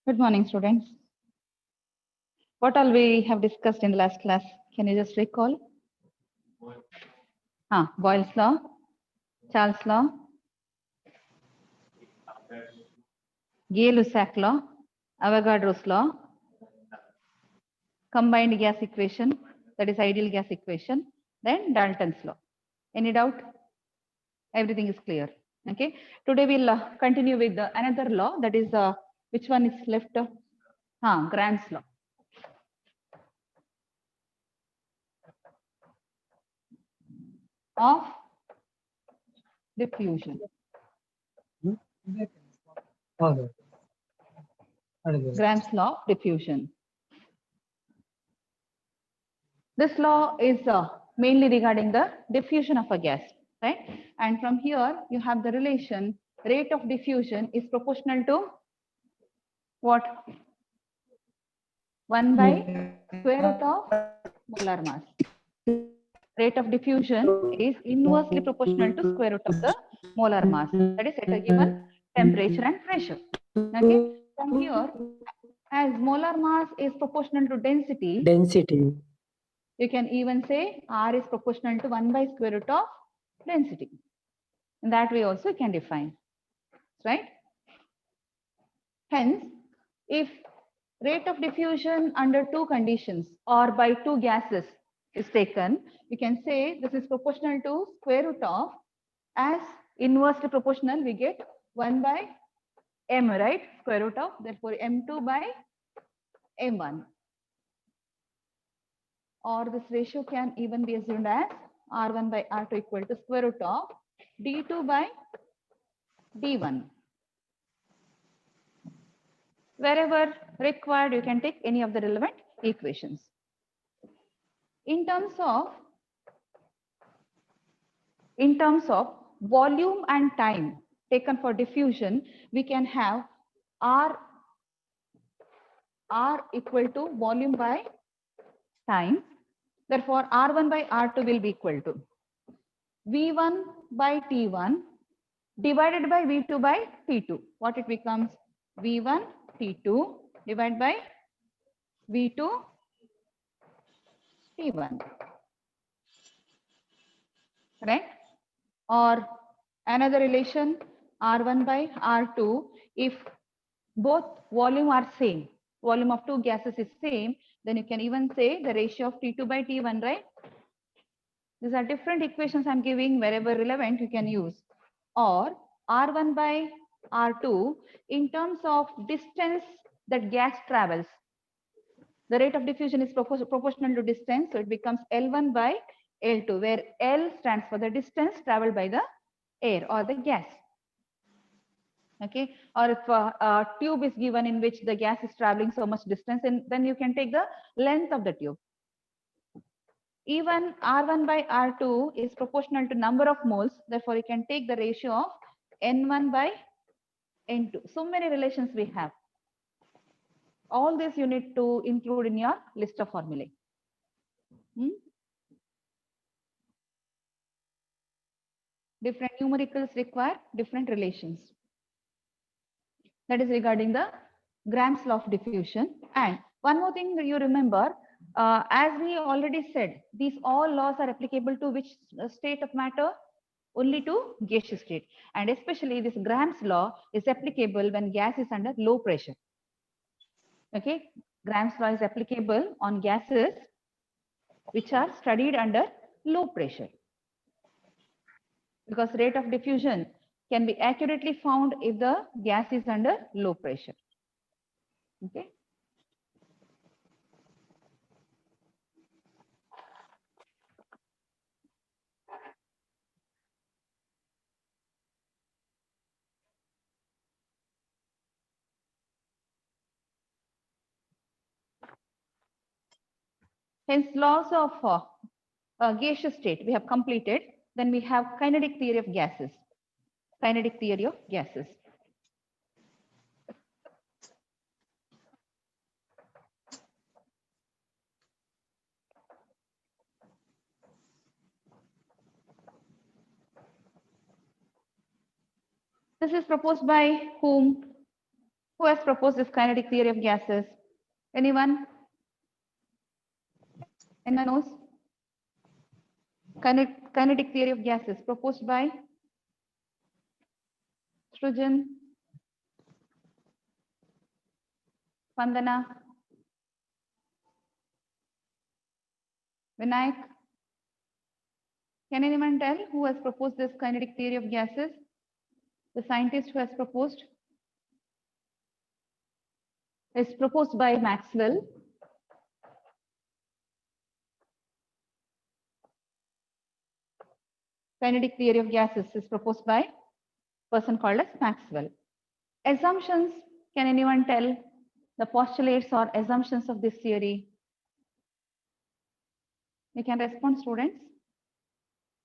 Good morning, students. What all we have discussed in the last class? Can you just recall? Boyle's law, Charles' law, Gay-Lussac law, Avogadro's law, combined gas equation, that is ideal gas equation, then Dalton's law. Any doubt? Everything is clear. Okay. Today we'll continue with another law, that is which one is left? Grant's law. Of diffusion. Grant's law of diffusion. This law is mainly regarding the diffusion of a gas, right? And from here, you have the relation rate of diffusion is proportional to what? 1 by square root of molar mass. Rate of diffusion is inversely proportional to square root of the molar mass, that is at a given temperature and pressure. Okay, from here, as molar mass is proportional to density, you can even say R is proportional to 1 by square root of density. In that way also you can define, right? Hence, if rate of diffusion under two conditions or by two gases is taken, you can say this is proportional to square root of, as inversely proportional we get 1 by m, right? Square root of, therefore m2 by m1. Or this ratio can even be assumed as R1 by R2 equal to square root of D2 by D1. Wherever required, you can take any of the relevant equations. In terms of volume and time taken for diffusion, we can have R equal to volume by time. Therefore, R1 by R2 will be equal to V1 by T1 divided by V2 by T2. What it becomes? V1 T2 divided by V2 T1. Right? Or another relation, R1 by R2, if both volume are same, volume of two gases is same, then you can even say the ratio of T2 by T1, right? These are different equations I'm giving. Wherever relevant, you can use. Or R1 by R2, in terms of distance that gas travels, the rate of diffusion is proportional to distance, so it becomes L1 by L2, where L stands for the distance traveled by the air or the gas. Okay, or if a tube is given in which the gas is traveling so much distance, and then you can take the length of the tube. Even R1 by R2 is proportional to number of moles, therefore you can take the ratio of N1 by N2. So many relations we have. All this you need to include in your list of formulae. Different numericals require different relations. That is regarding the Grant's law of diffusion. And one more thing that you remember, as we already said, these all laws are applicable to which state of matter? Only to gaseous state. And especially this Grant's law is applicable when gas is under low pressure. Okay, Grant's law is applicable on gases which are studied under low pressure. Because rate of diffusion can be accurately found if the gas is under low pressure. Okay. Hence, laws of gaseous state we have completed. Then we have kinetic theory of gases. Kinetic theory of gases. This is proposed by whom? Who has proposed this kinetic theory of gases? Anyone? Anyone knows? Kinetic theory of gases proposed by Srujan, Vandana, Vinayak. Can anyone tell who has proposed this kinetic theory of gases? The scientist who has proposed? It's proposed by Maxwell. Kinetic theory of gases is proposed by a person called as Maxwell. Assumptions, can anyone tell the postulates or assumptions of this theory? You can respond, students.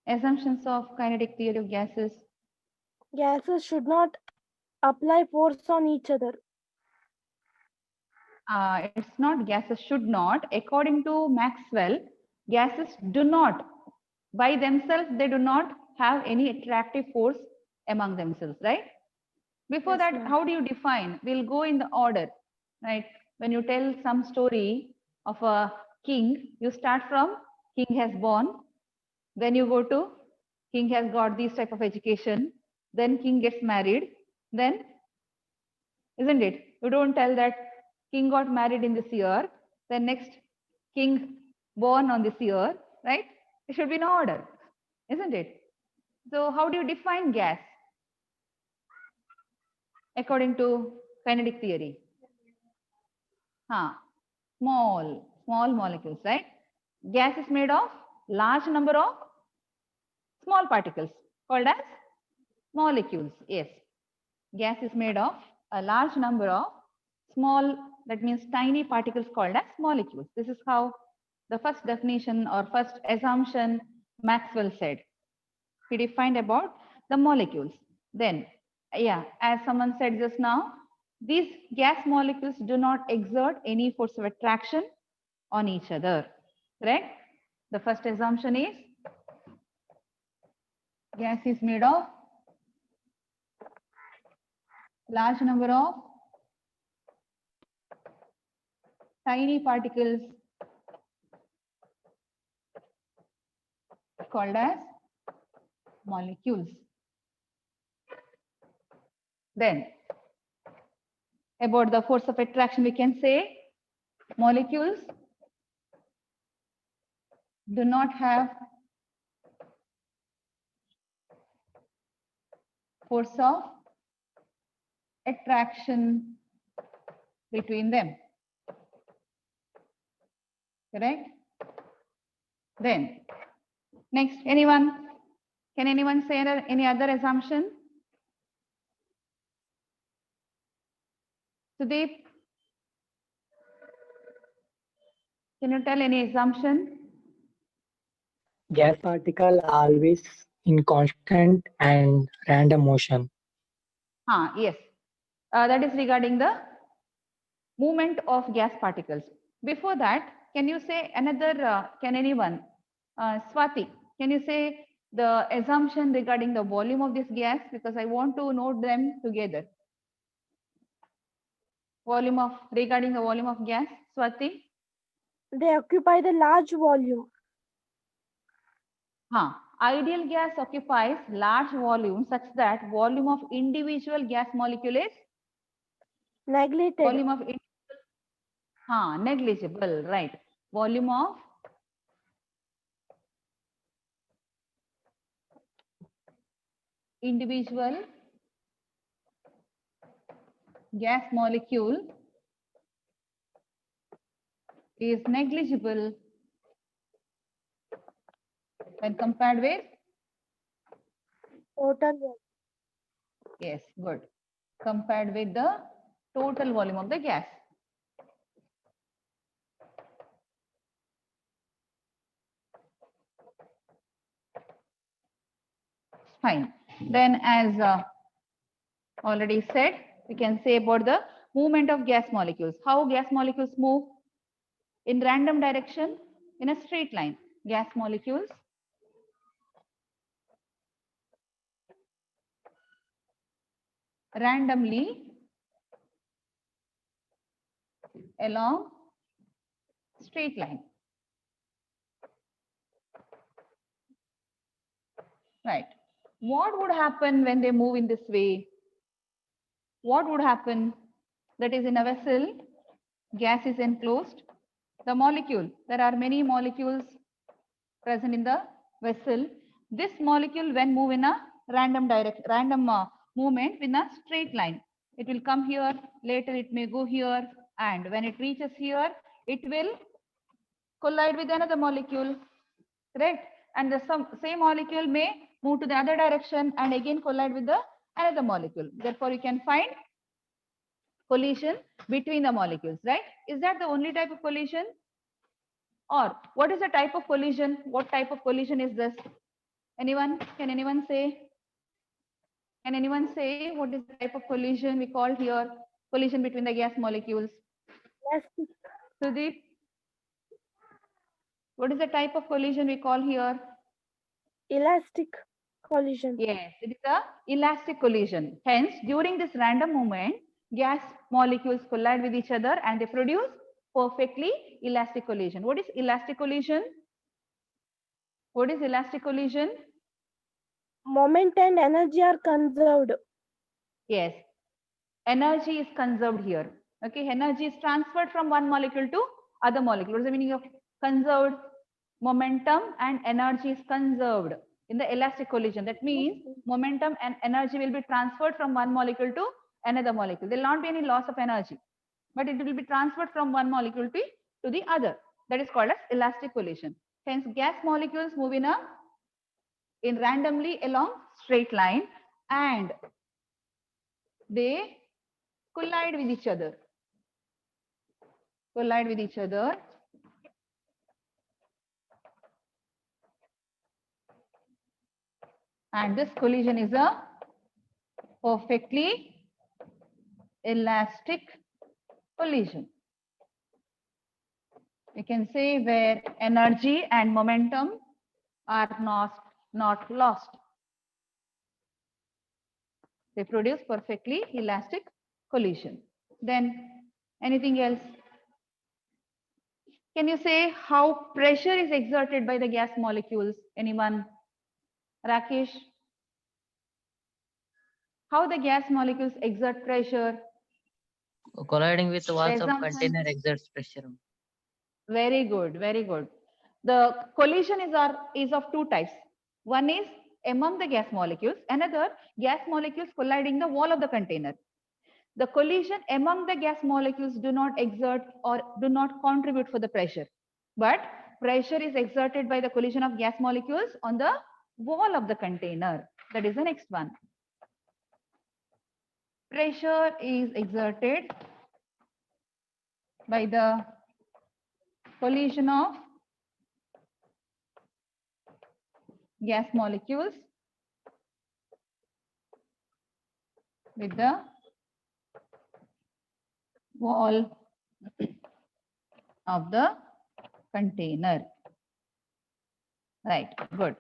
Assumptions of kinetic theory of gases. Gases should not apply force on each other. It's not gases should not. According to Maxwell, gases do not, by themselves, they do not have any attractive force among themselves, right? Before Yes, that, ma'am. how do you define? We'll go in the order, right? When you tell some story of a king, you start from king has born, then you go to king has got this type of education, then king gets married, then, isn't it? You don't tell that king got married in this year, then next king born on this year, right? It should be in order, isn't it? So how do you define gas according to kinetic theory? Small molecules, right? Gas is made of large number of small particles called as molecules. Yes, gas is made of a large number of small, that means tiny particles called as molecules. This is how the first definition or first assumption Maxwell said. He defined about the molecules. Then, yeah, as someone said just now, these gas molecules do not exert any force of attraction on each other. Correct? The first assumption is gas is made of large number of tiny particles called as molecules. Then, about the force of attraction, we can say molecules do not have force of attraction between them. Correct? Then, next, anyone? Can anyone say any other assumption? Sudeep, can you tell any assumption? Gas particle always in constant and random motion. Yes. That is regarding the movement of gas particles. Before that, can you say another, can anyone? Swati, can you say the assumption regarding the volume of this gas? Because I want to note them together. Regarding the volume of gas, Swati? They occupy the large volume. Ideal gas occupies large volume such that volume of individual gas molecule is Neglected. volume of negligible, right? Volume of individual gas molecule is negligible when compared with, Total volume. yes, good, compared with the total volume of the gas. Fine. Then as already said, we can say about the movement of gas molecules. How gas molecules move? In random direction, in a straight line. Gas molecules randomly along straight line. Right. What would happen when they move in this way? What would happen? That is, in a vessel, gas is enclosed. The molecule, there are many molecules present in the vessel. This molecule, when move in a random movement in a straight line, it will come here, later it may go here, and when it reaches here, it will collide with another molecule, correct? And the same molecule may move to the other direction and again collide with the another molecule. Therefore, you can find collision between the molecules, right? Is that the only type of collision? Or what is the type of collision? What type of collision is this? Anyone? Can anyone say? Can anyone say what is the type of collision we call here? Collision between the gas molecules. Elastic. Sudeep, what is the type of collision we call here? Elastic collision. Yes, it is a elastic collision. Hence, during this random movement, gas molecules collide with each other and they produce perfectly elastic collision. What is elastic collision? What is elastic collision? Moment and energy are conserved. Yes, energy is conserved here. Okay, energy is transferred from one molecule to other molecule. What is the meaning of conserved? Momentum and energy is conserved in the elastic collision. That means momentum and energy will be transferred from one molecule to another molecule. There will not be any loss of energy, but it will be transferred from one molecule to the other. That is called as elastic collision. Hence, gas molecules move in randomly along straight line and they collide with each other. Collide with each other. And this collision is a perfectly elastic collision. We can say where energy and momentum are not lost. They produce perfectly elastic collision. Then anything else? Can you say how pressure is exerted by the gas molecules? Anyone? Rakesh? How the gas molecules exert pressure? Colliding with walls of Assumption. container exerts pressure. Very good, very good. The collision is of two types. One is among the gas molecules, another gas molecules colliding the wall of the container. The collision among the gas molecules do not exert or do not contribute for the pressure, but pressure is exerted by the collision of gas molecules on the wall of the container. That is the next one. Pressure is exerted by the collision of gas molecules with the wall of the container. Right, good.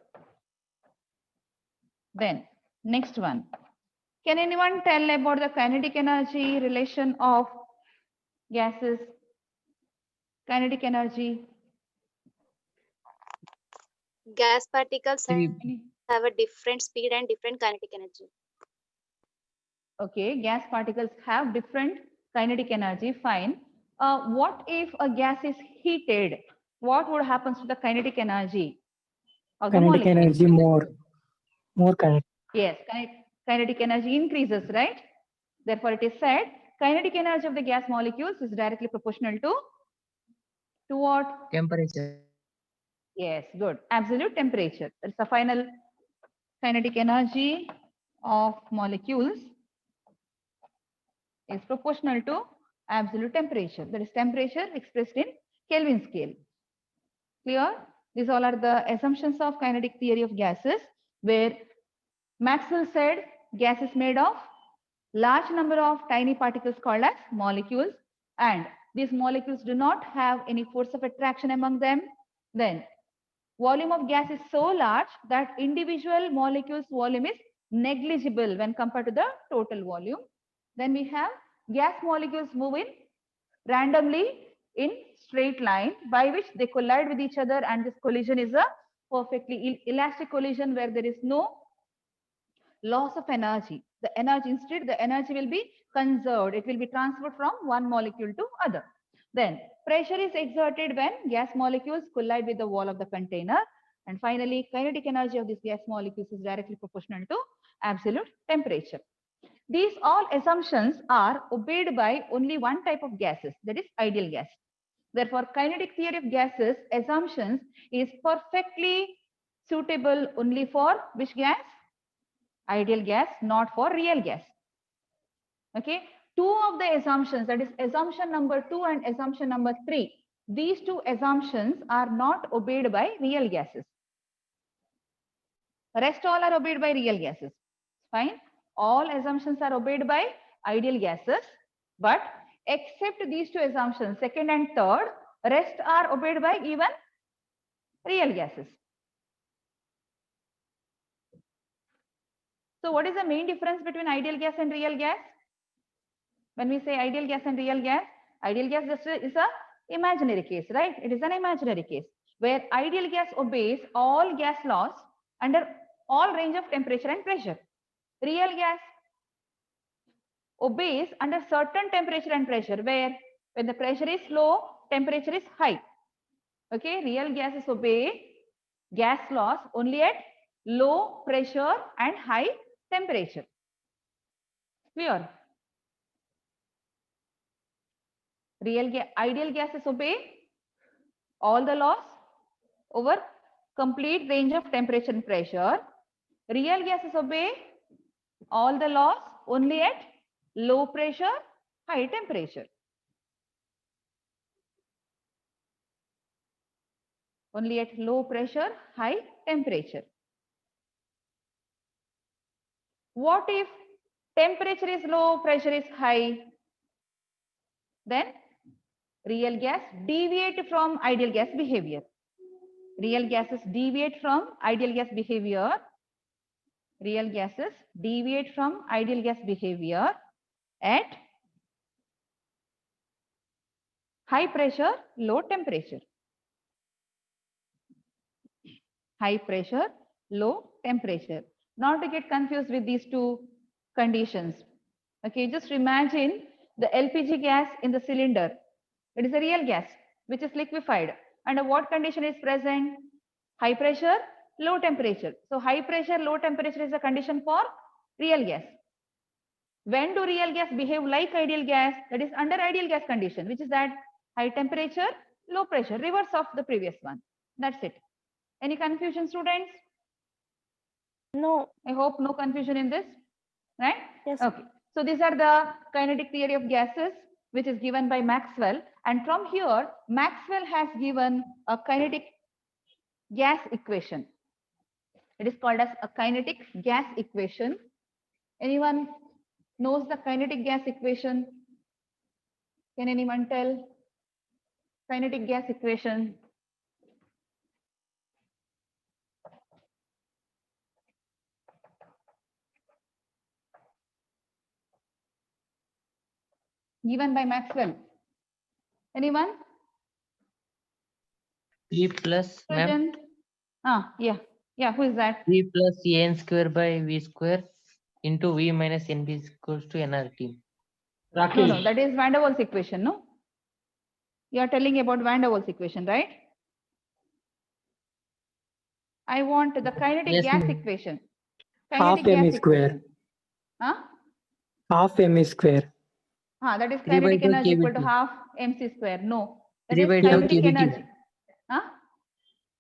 Then next one. Can anyone tell about the kinetic energy relation of gases? Kinetic energy. Gas particles We- have a different speed and different kinetic energy. Okay, gas particles have different kinetic energy. Fine. What if a gas is heated? What would happen to the kinetic energy of the Kinetic molecule? energy more kinetic. Yes, kinetic energy increases, right? Therefore, it is said kinetic energy of the gas molecules is directly proportional to what? Temperature. Yes, good. Absolute temperature. That's the final kinetic energy of molecules is proportional to absolute temperature. That is temperature expressed in Kelvin scale. Clear? These all are the assumptions of kinetic theory of gases, where Maxwell said gas is made of large number of tiny particles called as molecules, and these molecules do not have any force of attraction among them. Then volume of gas is so large that individual molecules volume is negligible when compared to the total volume. Then we have gas molecules move in randomly in straight line, by which they collide with each other, and this collision is a perfectly elastic collision where there is no loss of energy. The energy, instead, the energy will be conserved. It will be transferred from one molecule to other. Then pressure is exerted when gas molecules collide with the wall of the container. And finally, kinetic energy of these gas molecules is directly proportional to absolute temperature. These all assumptions are obeyed by only one type of gases, that is ideal gas. Therefore, kinetic theory of gases assumptions is perfectly suitable only for which gas? Ideal gas, not for real gas. Okay, two of the assumptions, that is assumption number 2 and assumption number 3, these two assumptions are not obeyed by real gases. The rest all are obeyed by real gases. Fine. All assumptions are obeyed by ideal gases, but except these two assumptions, second and third, rest are obeyed by even real gases. So what is the main difference between ideal gas and real gas? When we say ideal gas and real gas just is a imaginary case, right? It is an imaginary case where ideal gas obeys all gas laws under all range of temperature and pressure. Real gas obeys under certain temperature and pressure, where when the pressure is low, temperature is high. Okay, real gases obey gas laws only at low pressure and high temperature. Clear? Ideal gases obey all the laws over complete range of temperature and pressure. Real gases obey all the laws only at low pressure, high temperature. Only at low pressure, high temperature. What if temperature is low, pressure is high? Then real gas deviate from ideal gas behavior. Real gases deviate from ideal gas behavior. Real gases deviate from ideal gas behavior at high pressure, low temperature. High pressure, low temperature. Not to get confused with these two conditions. Okay, just imagine the LPG gas in the cylinder. It is a real gas which is liquefied. Under what condition is present? High pressure, low temperature. So high pressure, low temperature is a condition for real gas. When do real gas behave like ideal gas? That is under ideal gas condition, which is that high temperature, low pressure, reverse of the previous one. That's it. Any confusion, students? No. I hope no confusion in this, right? Yes. Okay. So these are the kinetic theory of gases, which is given by Maxwell. And from here, Maxwell has given a kinetic gas equation. It is called as a kinetic gas equation. Anyone knows the kinetic gas equation? Can anyone tell? Kinetic gas equation. Given by Maxwell. Anyone? P plus, ma'am, Yeah, who is that? P plus n square by V square into V minus NB is equals to nRT. No, that is Van der Waals equation, no? You are telling about Van der Waals equation, right? I want the kinetic Yes, gas ma'am. equation. Half Kinetic gas m square. equation. Huh? Half m square. That is 3 by kinetic 2 energy equal to kVt. half mc square. No, that 3 is by 2 kinetic kVt. energy. Huh?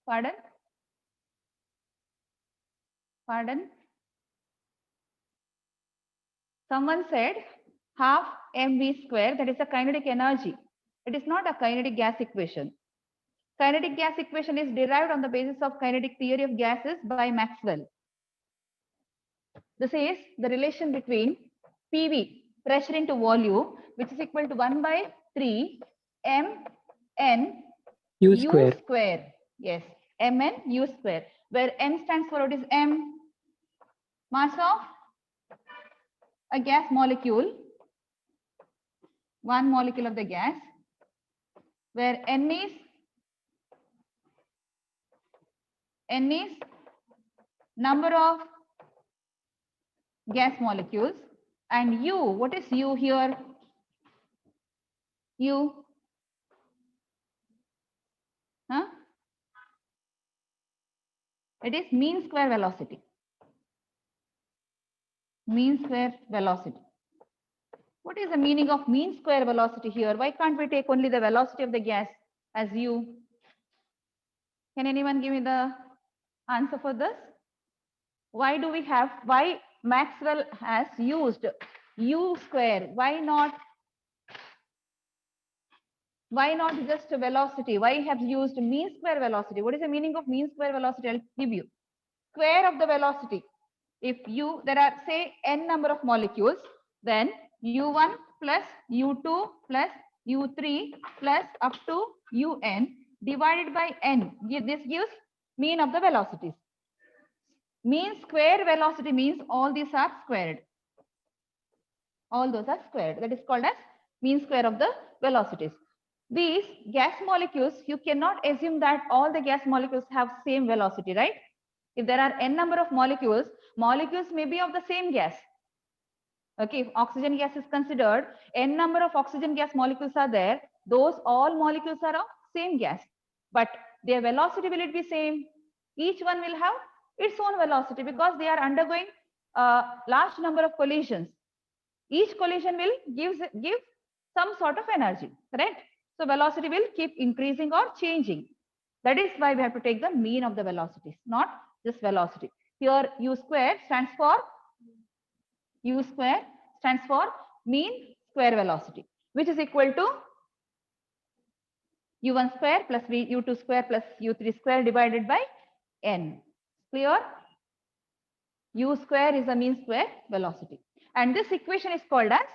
Pardon? Pardon? Someone said half mv square, that is a kinetic energy. It is not a kinetic gas equation. Kinetic gas equation is derived on the basis of kinetic theory of gases by Maxwell. This is the relation between PV, pressure into volume, which is equal to 1 by 3 mn U square. square. Yes, mn u square, where m stands for what is m? Mass of a gas molecule. One molecule of the gas where n is number of gas molecules, and U, what is U here? U, huh? It is mean square velocity. Mean square velocity. What is the meaning of mean square velocity here? Why can't we take only the velocity of the gas as U? Can anyone give me the answer for this? Why Maxwell has used U square? Why not just velocity? Why have used mean square velocity? What is the meaning of mean square velocity? I'll give you. Square of the velocity. If there are say n number of molecules, then U1 plus U2 plus U3 plus up to Un divided by n. This gives mean of the velocities. Mean square velocity means all these are squared. All those are squared. That is called as mean square of the velocities. These gas molecules, you cannot assume that all the gas molecules have same velocity, right? If there are n number of molecules, molecules may be of the same gas. Okay, if oxygen gas is considered, n number of oxygen gas molecules are there. Those all molecules are of same gas, but their velocity, will it be same? Each one will have its own velocity because they are undergoing a large number of collisions. Each collision will give some sort of energy, correct? So velocity will keep increasing or changing. That is why we have to take the mean of the velocities, not just velocity. Here U square stands for mean square velocity, which is equal to U1 square plus U2 square plus U3 square divided by n. Clear? U square is a mean square velocity. And this equation is called as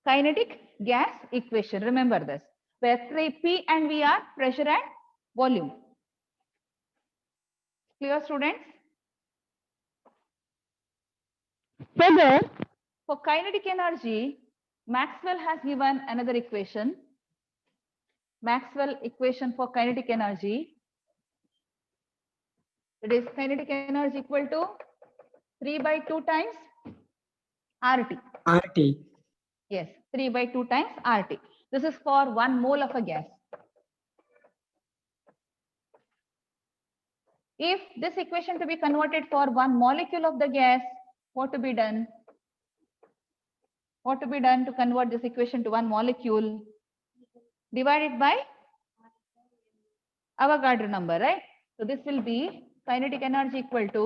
kinetic gas equation. Remember this, where P and V are pressure and volume. Clear, students? Further, for kinetic energy, Maxwell has given another equation. Maxwell equation for kinetic energy. It is kinetic energy equal to 3/2 times RT. RT. Yes, 3/2 times RT. This is for 1 mole of a gas. If this equation to be converted for 1 molecule of the gas, what to be done? What to be done to convert this equation to 1 molecule? Divided by Avogadro number, right? So this will be kinetic energy equal to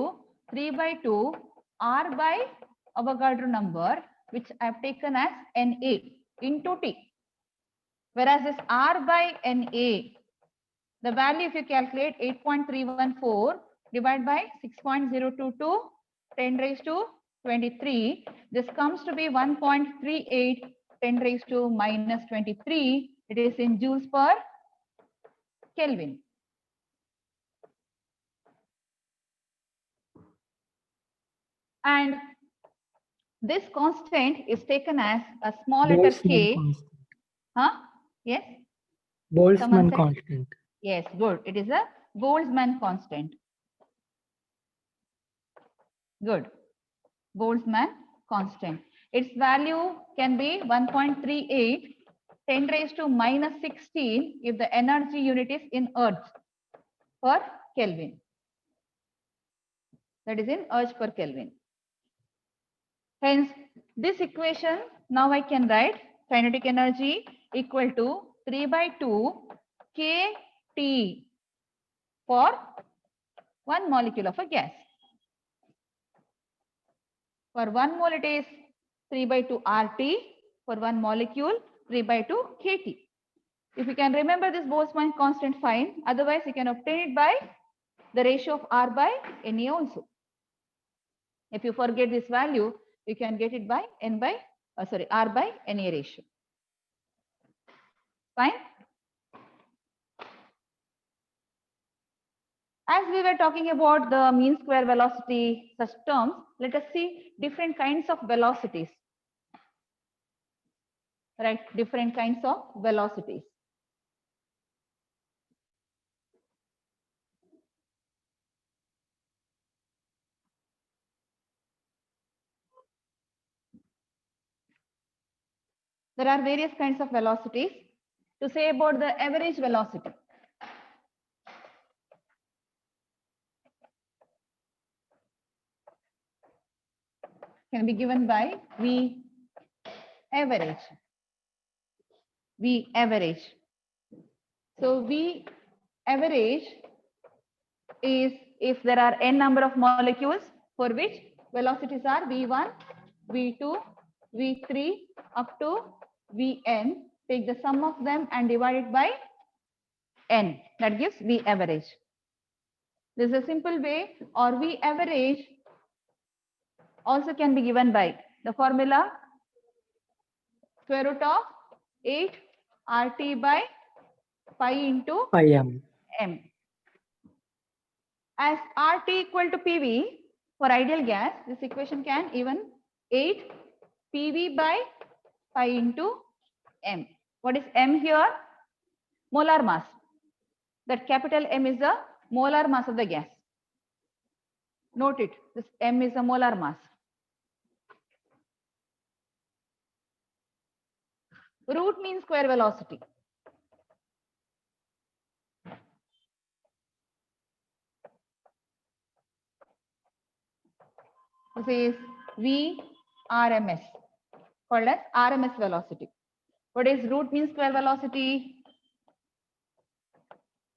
3/2 R by Avogadro number, which I have taken as Na into T. Whereas this R by Na, the value if you calculate 8.314 divided by 6.022 10 raised to 23, this comes to be 1.38 10 raised to minus 23. It is in joules per Kelvin. And this constant is taken as a small letter k. Boltzmann constant. Huh? Yes? Boltzmann said? constant. Yes, good. It is a Boltzmann constant. Good. Boltzmann constant. Its value can be 1.38 10 raised to minus 16 if the energy unit is in Ergs per Kelvin. That is in Ergs per Kelvin. Hence, this equation now I can write kinetic energy equal to 3/2 kT for 1 molecule of a gas. For 1 mole it is 3/2 RT. For 1 molecule 3/2 kT. If you can remember this Boltzmann constant, fine. Otherwise, you can obtain it by the ratio of R by Na also. If you forget this value, you can get it by R by Na ratio. Fine. As we were talking about the mean square velocity, such terms, let us see different kinds of velocities. Right, different kinds of velocities. There are various kinds of velocities. To say about the average velocity, can be given by V average. V average. So V average is if there are n number of molecules for which velocities are V1, V2, V3 up to Vn. Take the sum of them and divide it by n. That gives V average. This is a simple way, or V average also can be given by the formula square root of 8 RT by pi into Pi m. m. As RT equal to PV for ideal gas, this equation can even 8 PV by pi into m. What is m here? Molar mass. That capital M is the molar mass of the gas. Note it. This m is the molar mass. Root means square velocity. This is VRMS, called as RMS velocity. What is root mean square velocity?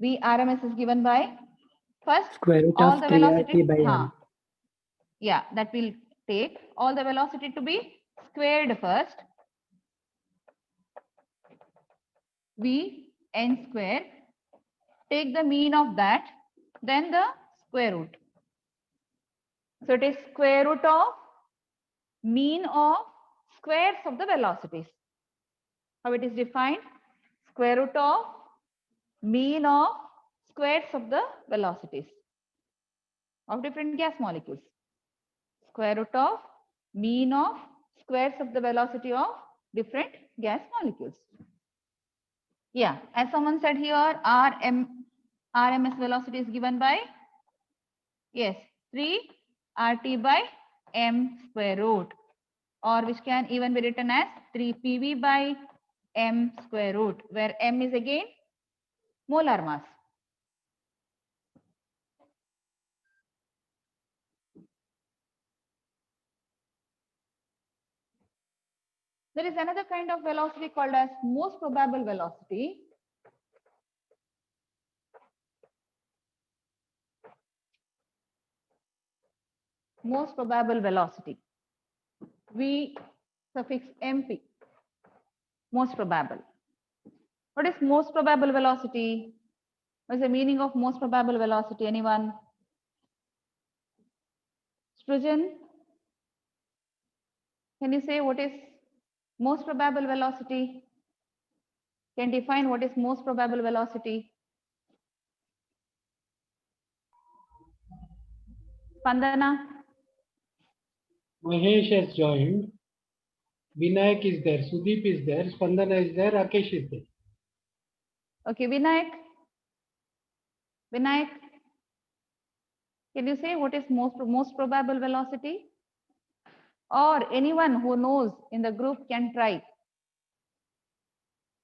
VRMS is given by first Square root all of the 3 velocity. RT by m. Yeah, that will take all the velocity to be squared first. V n square. Take the mean of that, then the square root. So it is square root of mean of squares of the velocities. How it is defined? Square root of mean of squares of the velocities of different gas molecules. Square root of mean of squares of the velocity of different gas molecules. Yeah, as someone said here, RMS velocity is given by, yes, 3 RT by m square root, or which can even be written as 3 PV by m square root, where m is again molar mass. There is another kind of velocity called as most probable velocity. Most probable velocity. V suffix MP. Most probable. What is most probable velocity? What is the meaning of most probable velocity? Anyone? Strujan, can you say what is most probable velocity? Can define what is most probable velocity? Spandana. Mahesh has joined. Vinayak is there. Sudeep is there. Spandana is there. Rakesh is there. Okay, Vinayak. Vinayak, can you say what is most probable velocity? Or anyone who knows in the group can try.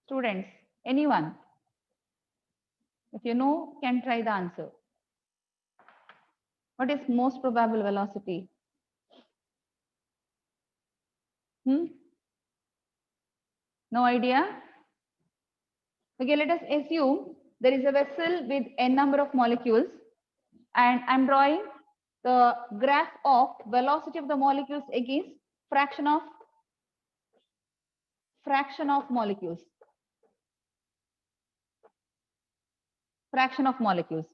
Students, anyone, if you know, can try the answer. What is most probable velocity? No idea? Okay, let us assume there is a vessel with n number of molecules, and I'm drawing the graph of velocity of the molecules against fraction of molecules. Fraction of molecules.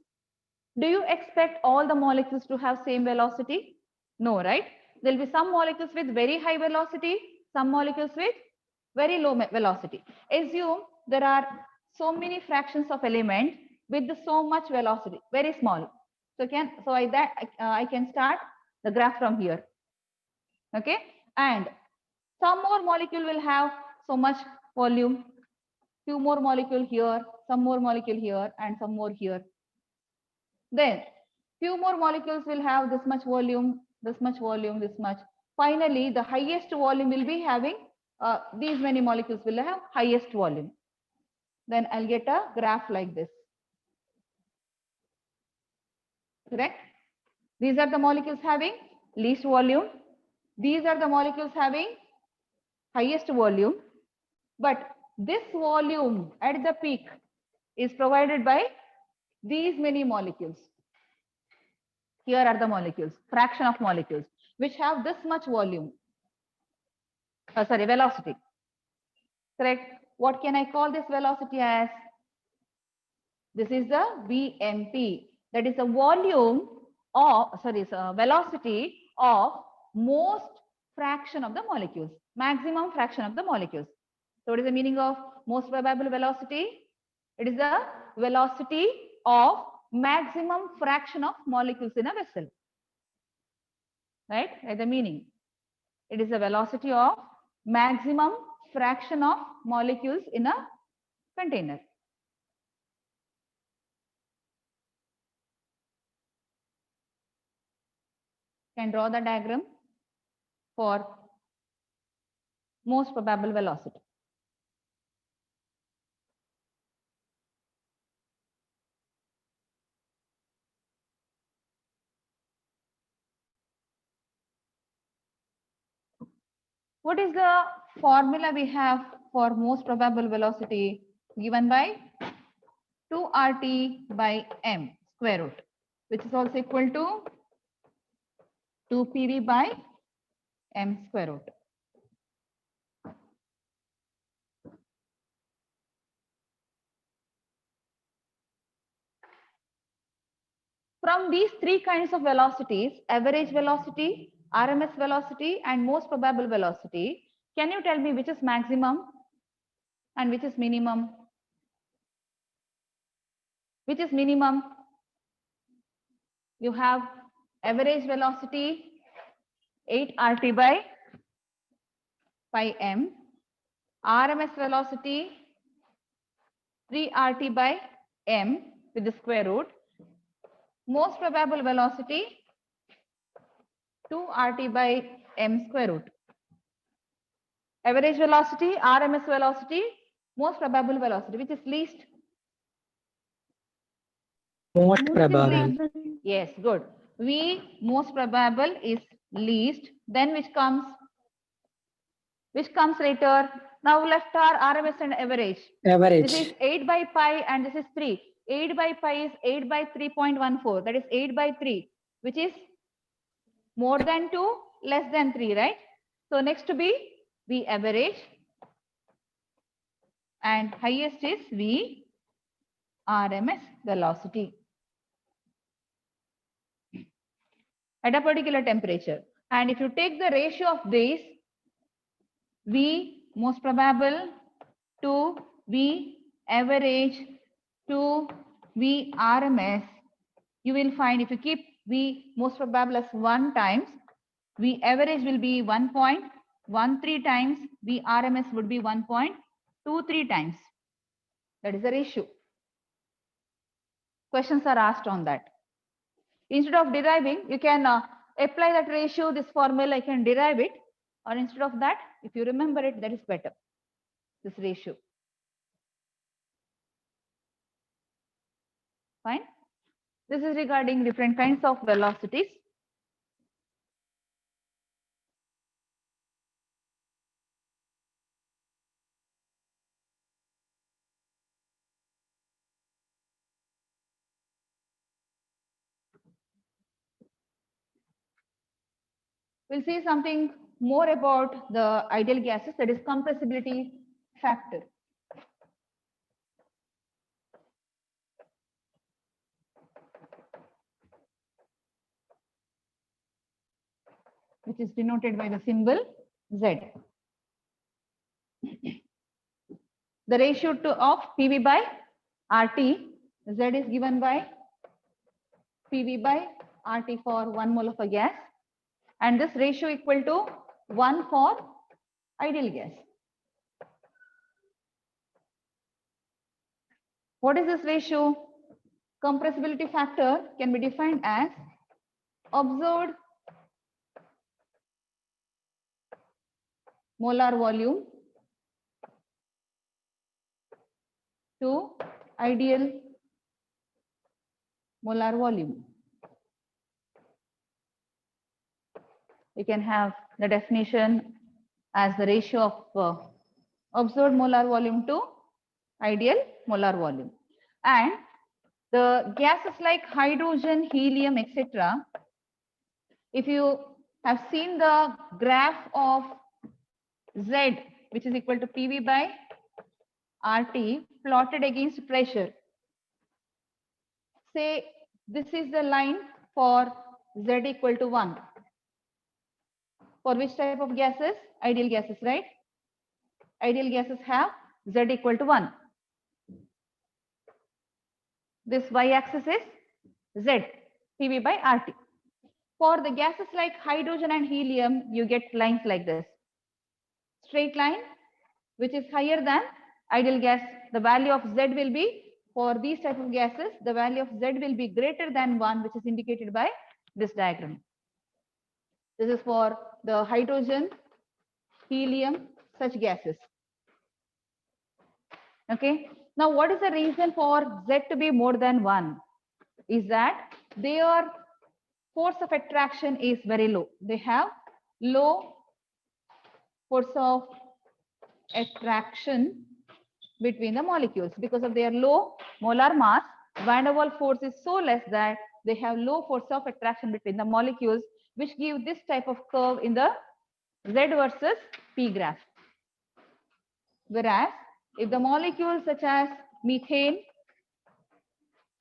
Do you expect all the molecules to have same velocity? No, right? There will be some molecules with very high velocity, some molecules with very low velocity. Assume there are so many fractions of element with so much velocity, very small. So I can start the graph from here. Okay, and some more molecule will have so much volume, few more molecule here, some more molecule here, and some more here. Then few more molecules will have this much volume, this much volume, this much. Finally, the highest volume will be having these many molecules will have highest volume. Then I'll get a graph like this. Correct? These are the molecules having least volume. These are the molecules having highest volume. But this volume at the peak is provided by these many molecules. Here are the molecules, fraction of molecules, which have this much volume. Velocity. Correct? What can I call this velocity as? This is the VMP. That is the volume of, velocity of most fraction of the molecules, maximum fraction of the molecules. So what is the meaning of most probable velocity? It is the velocity of maximum fraction of molecules in a vessel. Right? That's the meaning. It is the velocity of maximum fraction of molecules in a container. Can draw the diagram for most probable velocity. What is the formula we have for most probable velocity? Given by 2RT by m square root, which is also equal to 2PV by m square root. From these three kinds of velocities, average velocity, RMS velocity, and most probable velocity, can you tell me which is maximum and which is minimum? Which is minimum? You have average velocity 8 RT by pi m, RMS velocity 3 RT by m with the square root, most probable velocity 2 RT by m square root. Average velocity, RMS velocity, most probable velocity, which is least? Most Most probable. probable. Yes, good. V most probable is least. Then which comes? Which comes later? Now left are RMS and average. This is Average. 8 by pi and this is 3. 8 by pi is 8 by 3.14. That is 8 by 3, which is more than 2, less than 3, right? So next to be V average and highest is V RMS velocity at a particular temperature. And if you take the ratio of these, V most probable to V average to V RMS, you will find if you keep V most probable as 1 times, V average will be 1.13 times, V RMS would be 1.23 times. That is the ratio. Questions are asked on that. Instead of deriving, you can apply that ratio, this formula, you can derive it. Or instead of that, if you remember it, that is better, this ratio. Fine. This is regarding different kinds of velocities. We'll see something more about the ideal gases, that is compressibility factor. Which is denoted by the symbol Z. The ratio of PV by RT, Z is given by PV by RT for 1 mole of a gas, and this ratio equal to 1 for ideal gas. What is this ratio? Compressibility factor can be defined as observed molar volume to ideal molar volume. You can have the definition as the ratio of observed molar volume to ideal molar volume. And the gases like hydrogen, helium, etc. If you have seen the graph of Z, which is equal to PV by RT plotted against pressure. Say this is the line for Z equal to 1. For which type of gases? Ideal gases, right? Ideal gases have Z equal to 1. This y-axis is Z, PV by RT. For the gases like hydrogen and helium, you get lines like this. Straight line, which is higher than ideal gas. The value of Z will be, for these type of gases, the value of Z will be greater than 1, which is indicated by this diagram. This is for the hydrogen, helium, such gases. Okay. Now, what is the reason for Z to be more than 1? Is that their force of attraction is very low. They have low force of attraction between the molecules. Because of their low molar mass, van der Waals force is so less that they have low force of attraction between the molecules, which give this type of curve in the Z versus P graph. Whereas if the molecules such as methane,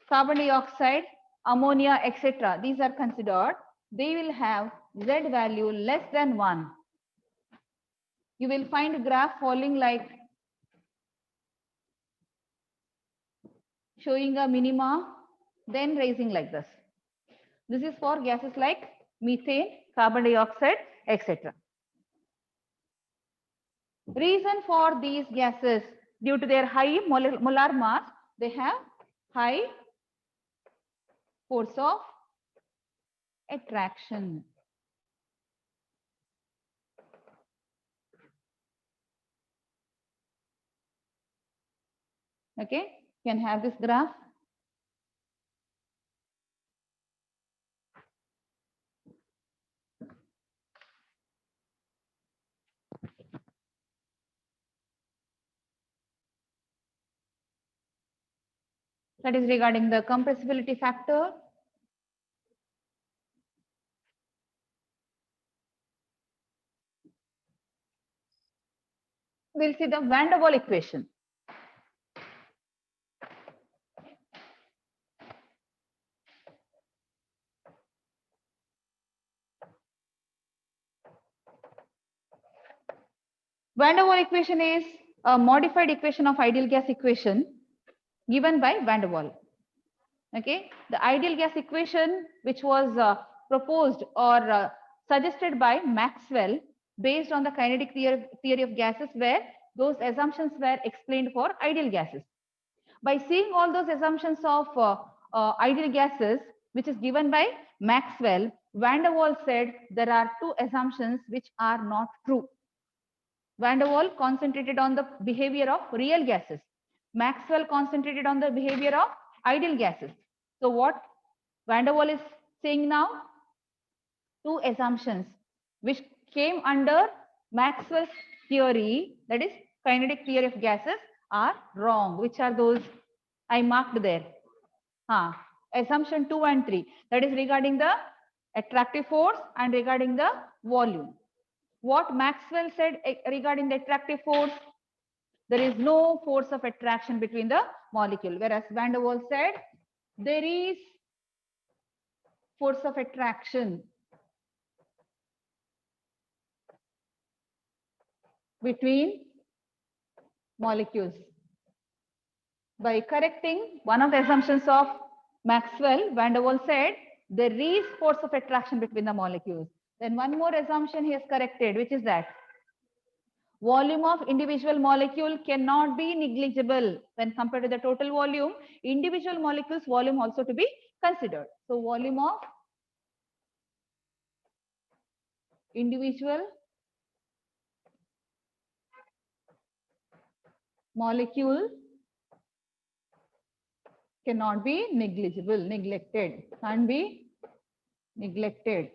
carbon dioxide, ammonia, etc., these are considered, they will have Z value less than 1. You will find a graph falling like showing a minima, then rising like this. This is for gases like methane, carbon dioxide, etc. Reason for these gases, due to their high molar mass, they have high force of attraction. Okay, you can have this graph. That is regarding the compressibility factor. We'll see the van der Waals equation. Van der Waals equation is a modified equation of ideal gas equation given by van der Waals. Okay, the ideal gas equation, which was proposed or suggested by Maxwell based on the kinetic theory of gases, where those assumptions were explained for ideal gases. By seeing all those assumptions of ideal gases, which is given by Maxwell, van der Waals said there are two assumptions which are not true. Van der Waals concentrated on the behavior of real gases. Maxwell concentrated on the behavior of ideal gases. So what van der Waals is saying now? Two assumptions which came under Maxwell's theory, that is kinetic theory of gases, are wrong. Which are those? I marked there. Assumption 2 and 3. That is regarding the attractive force and regarding the volume. What Maxwell said regarding the attractive force? There is no force of attraction between the molecule. Whereas van der Waals said there is force of attraction between molecules. By correcting one of the assumptions of Maxwell, van der Waals said there is force of attraction between the molecules. Then one more assumption he has corrected, which is that volume of individual molecule cannot be negligible when compared to the total volume. Individual molecules volume also to be considered. So volume of individual molecule cannot be neglected, can't be neglected.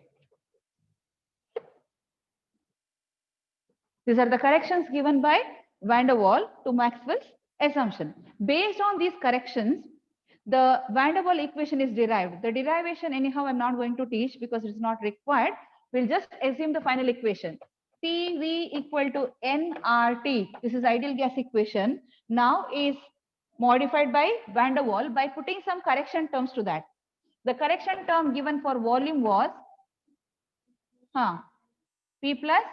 These are the corrections given by Van der Waal to Maxwell's assumption. Based on these corrections, the Van der Waal equation is derived. The derivation anyhow I'm not going to teach because it's not required. We'll just assume the final equation. PV equal to nRT. This is ideal gas equation. Now is modified by Van der Waal by putting some correction terms to that. The correction term given for volume was P plus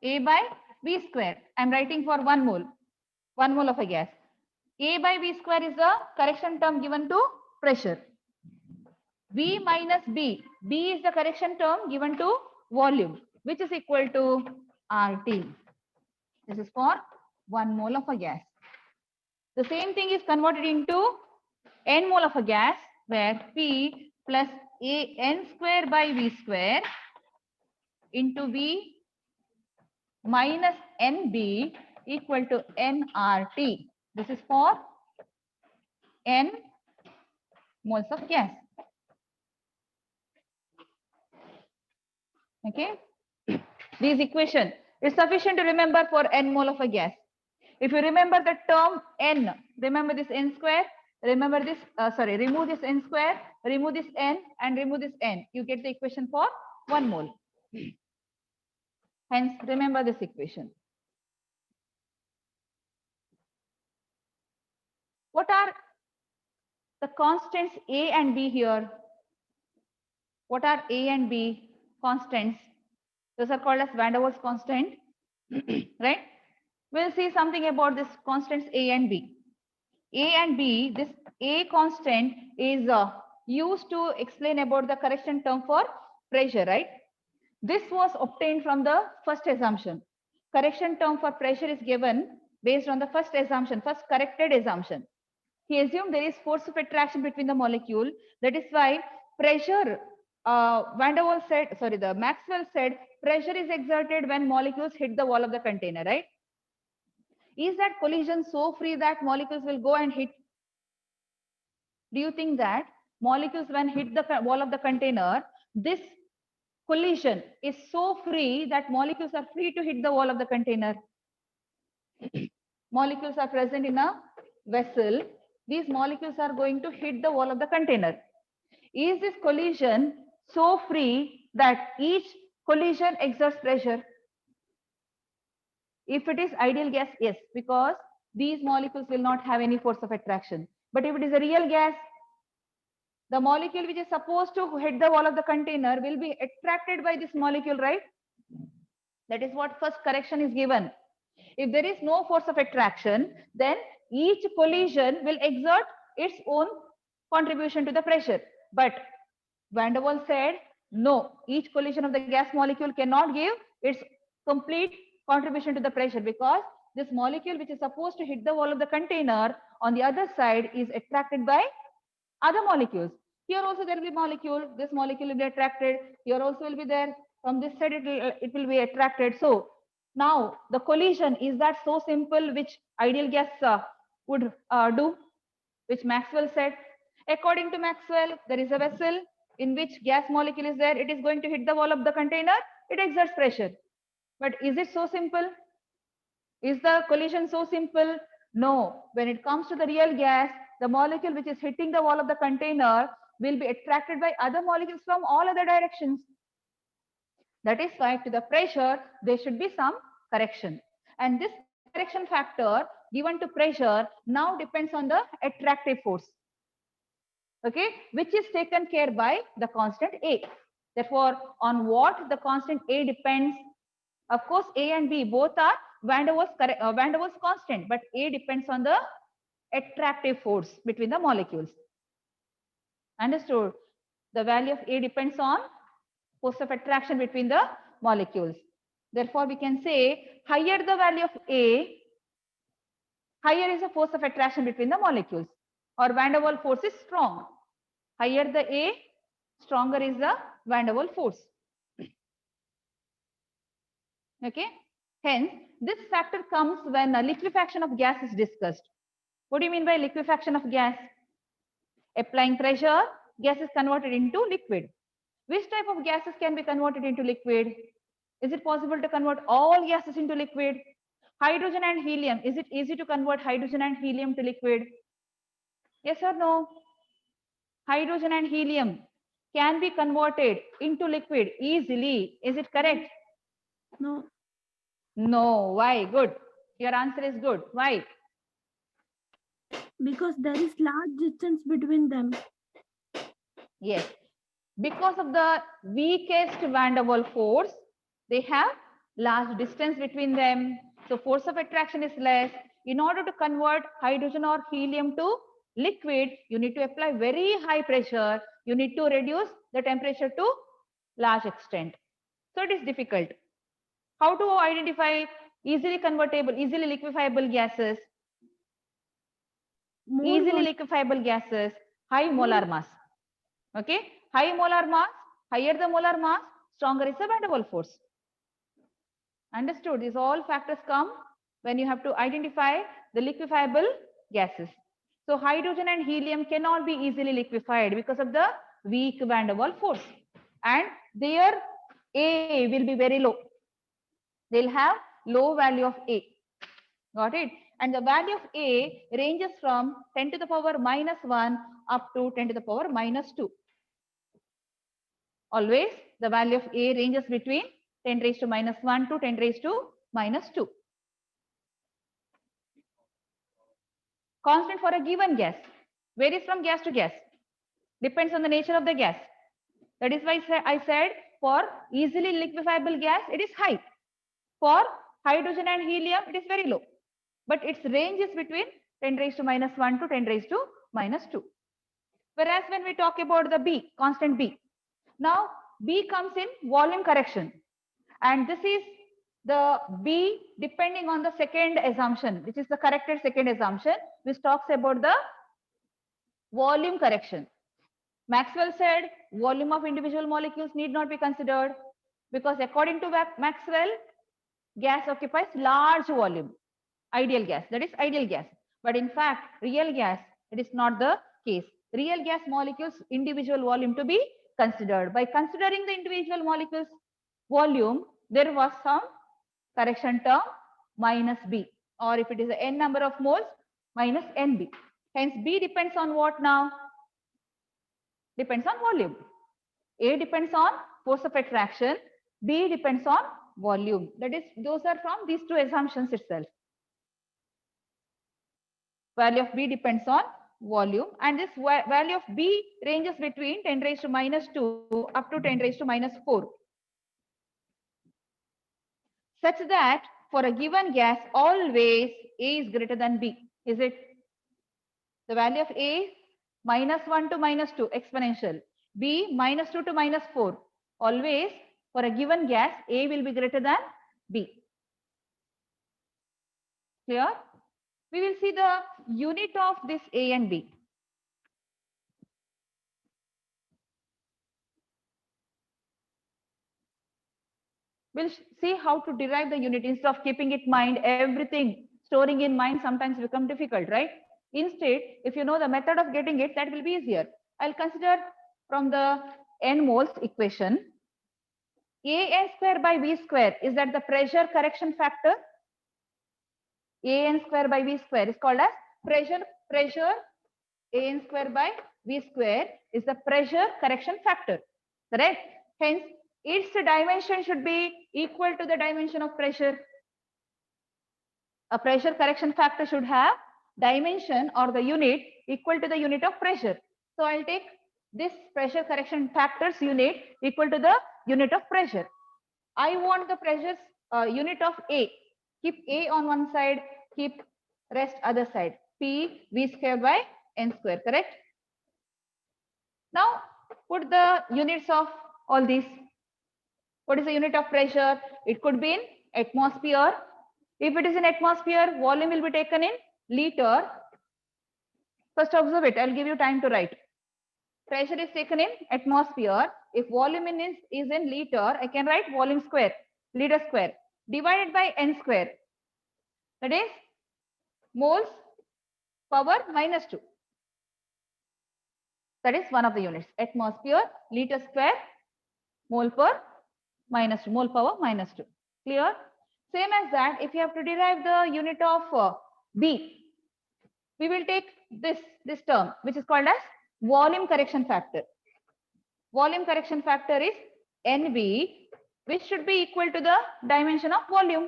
A by V square. I'm writing for 1 mole of a gas. A by V square is the correction term given to pressure. V minus B. B is the correction term given to volume, which is equal to RT. This is for 1 mole of a gas. The same thing is converted into n mole of a gas, where P plus A n square by V square into V minus NB equal to nRT. This is for n moles of gas. Okay. This equation is sufficient to remember for n mole of a gas. If you remember the term n, remember this n square, remember this, remove this n square, remove this n and remove this n. You get the equation for 1 mole. Hence, remember this equation. What are the constants A and B here? What are A and B constants? Those are called as Van der Waals constant, right? We'll see something about this constants A and B. A and B, this A constant is used to explain about the correction term for pressure, right? This was obtained from the first assumption. Correction term for pressure is given based on the first assumption, first corrected assumption. He assumed there is force of attraction between the molecule. That is why pressure, Van der Waal said, the Maxwell said, pressure is exerted when molecules hit the wall of the container, right? Is that collision so free that molecules will go and hit? Do you think that molecules when hit the wall of the container, this collision is so free that molecules are free to hit the wall of the container? Molecules are present in a vessel. These molecules are going to hit the wall of the container. Is this collision so free that each collision exerts pressure? If it is ideal gas, yes, because these molecules will not have any force of attraction. But if it is a real gas, the molecule which is supposed to hit the wall of the container will be attracted by this molecule, right? That is what first correction is given. If there is no force of attraction, then each collision will exert its own contribution to the pressure. But Van der Waal said, no, each collision of the gas molecule cannot give its complete contribution to the pressure, because this molecule which is supposed to hit the wall of the container on the other side is attracted by other molecules. Here also there will be molecule, this molecule will be attracted, here also will be there, from this side it will be attracted. So now the collision, is that so simple which ideal gas would do, which Maxwell said? According to Maxwell, there is a vessel in which gas molecule is there, it is going to hit the wall of the container, it exerts pressure. But is it so simple? Is the collision so simple? No. When it comes to the real gas, the molecule which is hitting the wall of the container will be attracted by other molecules from all other directions. That is why to the pressure, there should be some correction. And this correction factor given to pressure now depends on the attractive force. Okay, which is taken care by the constant A. Therefore, on what the constant A depends? Of course, A and B both are Van der Waals constant, but A depends on the attractive force between the molecules. Understood? The value of A depends on force of attraction between the molecules. Therefore, we can say higher the value of A, higher is the force of attraction between the molecules, or Van der Waal force is strong. Higher the A, stronger is the Van der Waal force. Okay. Hence, this factor comes when a liquefaction of gas is discussed. What do you mean by liquefaction of gas? Applying pressure, gas is converted into liquid. Which type of gases can be converted into liquid? Is it possible to convert all gases into liquid? Hydrogen and helium, is it easy to convert hydrogen and helium to liquid? Yes or no? Hydrogen and helium can be converted into liquid easily. Is it correct? No. No. Why? Good. Your answer is good. Why? Because there is large distance between them. Yes. Because of the weakest van der Waals force, they have large distance between them. So force of attraction is less. In order to convert hydrogen or helium to liquid, you need to apply very high pressure. You need to reduce the temperature to large extent. So it is difficult. How to identify easily convertible, easily liquefiable gases? Easily liquefiable gases, high molar mass. Okay, high molar mass, higher the molar mass, stronger is the van der Waals force. Understood? These all factors come when you have to identify the liquefiable gases. So hydrogen and helium cannot be easily liquefied because of the weak van der Waals force, and their A will be very low. They'll have low value of A. Got it? And the value of A ranges from 10 to the power minus 1 up to 10 to the power minus 2. Always the value of A ranges between 10 raised to minus 1 to 10 raised to minus 2. Constant for a given gas varies from gas to gas. Depends on the nature of the gas. That is why I said for easily liquefiable gas, it is high. For hydrogen and helium, it is very low. But its range is between 10 raised to minus 1 to 10 raised to minus 2. Whereas when we talk about the B, constant B, now B comes in volume correction. And this is the B depending on the second assumption, which is the corrected second assumption, which talks about the volume correction. Maxwell said volume of individual molecules need not be considered because according to Maxwell, gas occupies large volume. Ideal gas, that is ideal gas. But in fact, real gas, it is not the case. Real gas molecules individual volume to be considered. By considering the individual molecules volume, there was some correction term minus B, or if it is a n number of moles, minus NB. Hence B depends on what now? Depends on volume. A depends on force of attraction, B depends on volume. That is, those are from these two assumptions itself. Value of B depends on volume, and this value of B ranges between 10 raised to minus 2 up to 10 raised to minus 4. Such that for a given gas, always A is greater than B. Is it? The value of A minus 1 to minus 2 exponential. B minus 2 to minus 4. Always for a given gas, A will be greater than B. Clear? We will see the unit of this A and B. We'll see how to derive the unit instead of keeping it in mind. Everything storing in mind sometimes become difficult, right? Instead, if you know the method of getting it, that will be easier. I'll consider from the n moles equation. AN square by V square, is that the pressure correction factor? AN square by V square is called as pressure. AN square by V square is the pressure correction factor, correct? Hence, its dimension should be equal to the dimension of pressure. A pressure correction factor should have dimension or the unit equal to the unit of pressure. So I'll take this pressure correction factor's unit equal to the unit of pressure. I want the pressure's unit of A. Keep A on one side, keep rest other side. P V square by N square, correct? Now put the units of all these. What is the unit of pressure? It could be in atmosphere. If it is in atmosphere, volume will be taken in liter. First observe it. I'll give you time to write. Pressure is taken in atmosphere. If volume is in liter, I can write volume square, liter square, divided by N square. That is moles power minus 2. That is one of the units. Atmosphere, liter square, mole per minus 2, mole power minus 2. Clear? Same as that, if you have to derive the unit of B, we will take this term, which is called as volume correction factor. Volume correction factor is NV, which should be equal to the dimension of volume.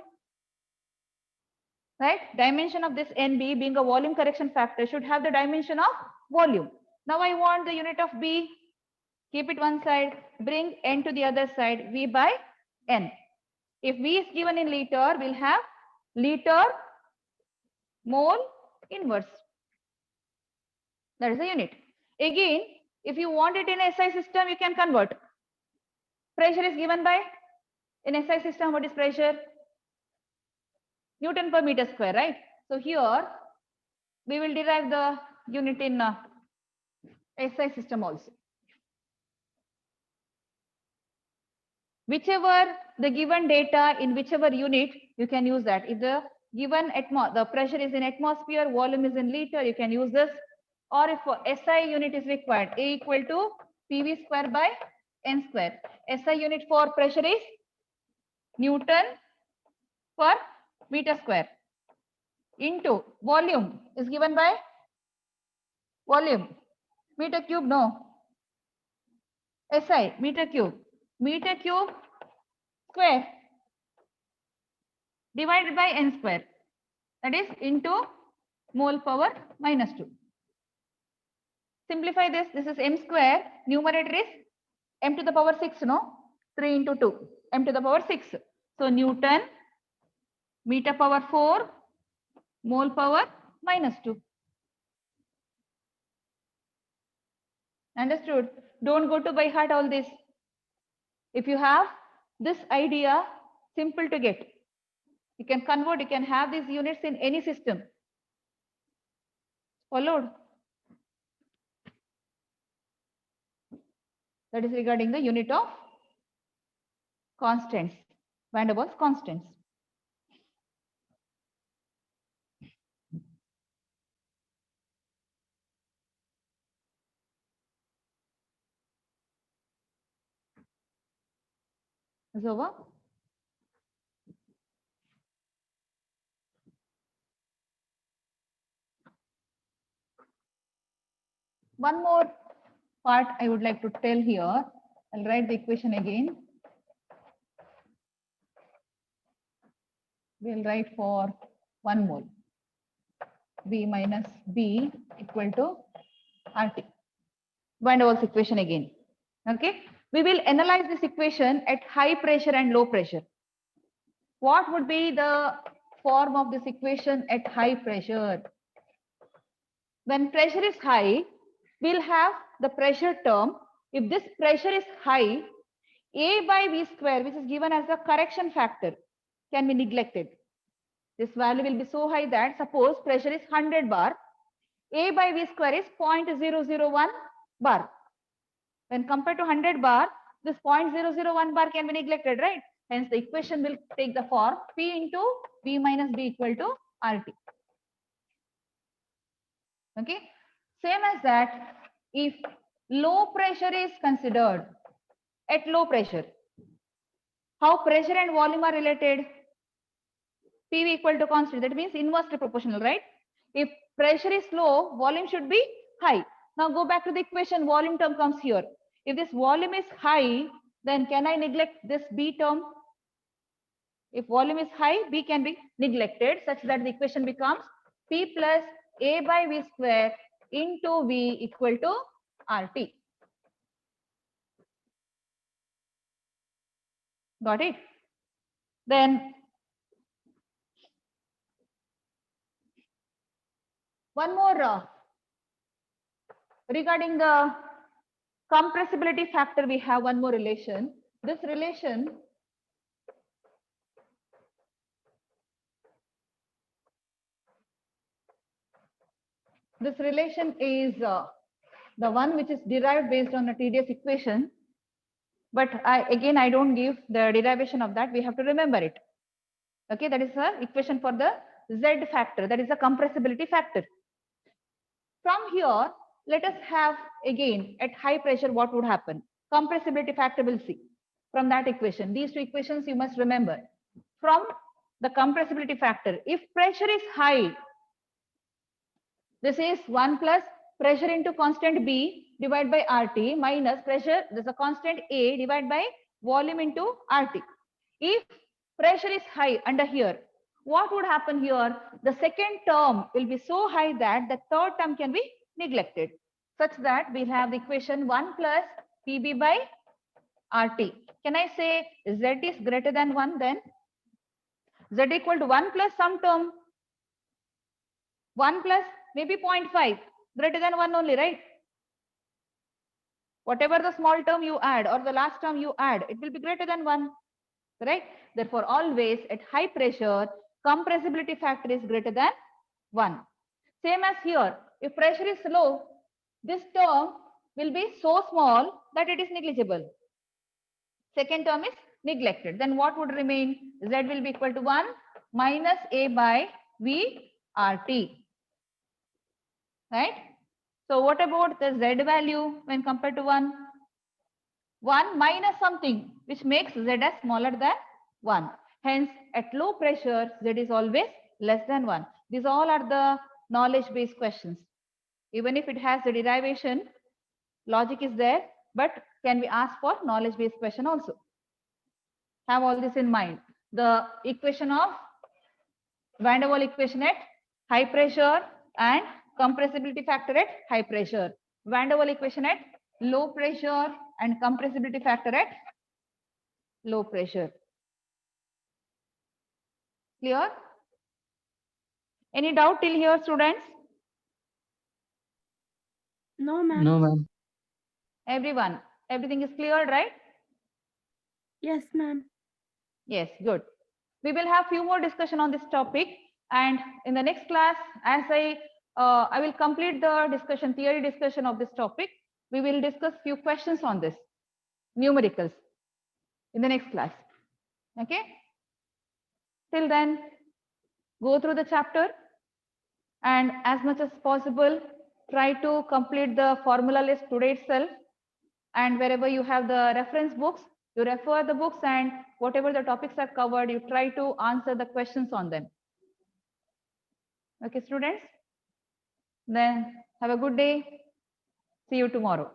Right? Dimension of this NB being a volume correction factor should have the dimension of volume. Now I want the unit of B. Keep it one side, bring N to the other side, V by N. If V is given in liter, we'll have liter mole inverse. That is the unit. Again, if you want it in SI system, you can convert. Pressure is given by, in SI system, what is pressure? Newton per meter square, right? So here, we will derive the unit in SI system also. Whichever the given data in whichever unit, you can use that. If the given the pressure is in atmosphere, volume is in liter, you can use this. Or if SI unit is required, A equal to PV square by N square. SI unit for pressure is Newton per meter square into volume is given by volume. Meter cube, no. SI, meter cube. Meter cube square divided by N square. That is into mole power minus 2. Simplify this. This is M square. Numerator is M to the power 6, no? 3 into 2. M to the power 6. So Newton, meter power 4, mole power minus 2. Understood? Don't go to by heart all this. If you have this idea, simple to get. You can convert, you can have these units in any system. Followed? That is regarding the unit of constants, Van der Waals constants. Is over? One more part I would like to tell here. I'll write the equation again. We'll write for 1 mole. V minus B equal to RT. Van der Waals equation again. Okay. We will analyze this equation at high pressure and low pressure. What would be the form of this equation at high pressure? When pressure is high, we'll have the pressure term. If this pressure is high, A by V square, which is given as the correction factor, can be neglected. This value will be so high that suppose pressure is 100 bar, A by V square is 0.001 bar. When compared to 100 bar, this 0.001 bar can be neglected, right? Hence, the equation will take the form P into V minus B equal to RT. Okay. Same as that, if low pressure is considered, at low pressure, how pressure and volume are related? PV equal to constant. That means inversely proportional, right? If pressure is low, volume should be high. Now go back to the equation, volume term comes here. If this volume is high, then can I neglect this B term? If volume is high, B can be neglected such that the equation becomes P plus A by V square into V equal to RT. Got it? Then one more regarding the compressibility factor, we have one more relation. This relation is the one which is derived based on a tedious equation. But again, I don't give the derivation of that. We have to remember it. Okay, that is the equation for the Z factor, that is the compressibility factor. From here, let us have again at high pressure what would happen. Compressibility factor we'll see from that equation. These two equations you must remember. From the compressibility factor, if pressure is high, this is 1 plus pressure into constant B divided by RT minus pressure, there's a constant A divided by volume into RT. If pressure is high under here, what would happen here? The second term will be so high that the third term can be neglected, such that we have the equation 1 plus PB by RT. Can I say Z is greater than 1 then? Z equal to 1 plus some term. 1 plus maybe 0.5, greater than 1 only, right? Whatever the small term you add or the last term you add, it will be greater than 1, right? Therefore, always at high pressure, compressibility factor is greater than 1. Same as here, if pressure is low, this term will be so small that it is negligible. Second term is neglected. Then what would remain? Z will be equal to 1 minus A by V RT. Right? So what about the Z value when compared to 1? 1 minus something which makes Z as smaller than 1. Hence, at low pressure, Z is always less than 1. These all are the knowledge-based questions. Even if it has the derivation, logic is there, but can be asked for knowledge-based question also. Have all this in mind. The equation of Van der Waals equation at high pressure and compressibility factor at high pressure. Van der Waals equation at low pressure and compressibility factor at low pressure. Clear? Any doubt till here, students? No, ma'am. No, ma'am. Everyone, everything is clear, right? Yes, ma'am. Yes, good. We will have few more discussion on this topic, and in the next class, as I will complete the discussion, theory discussion of this topic. We will discuss few questions on this, numericals, in the next class. Okay. Till then, go through the chapter, and as much as possible, try to complete the formula list today itself. And wherever you have the reference books, you refer the books, and whatever the topics are covered, you try to answer the questions on them. Okay, students? Then have a good day. See you tomorrow.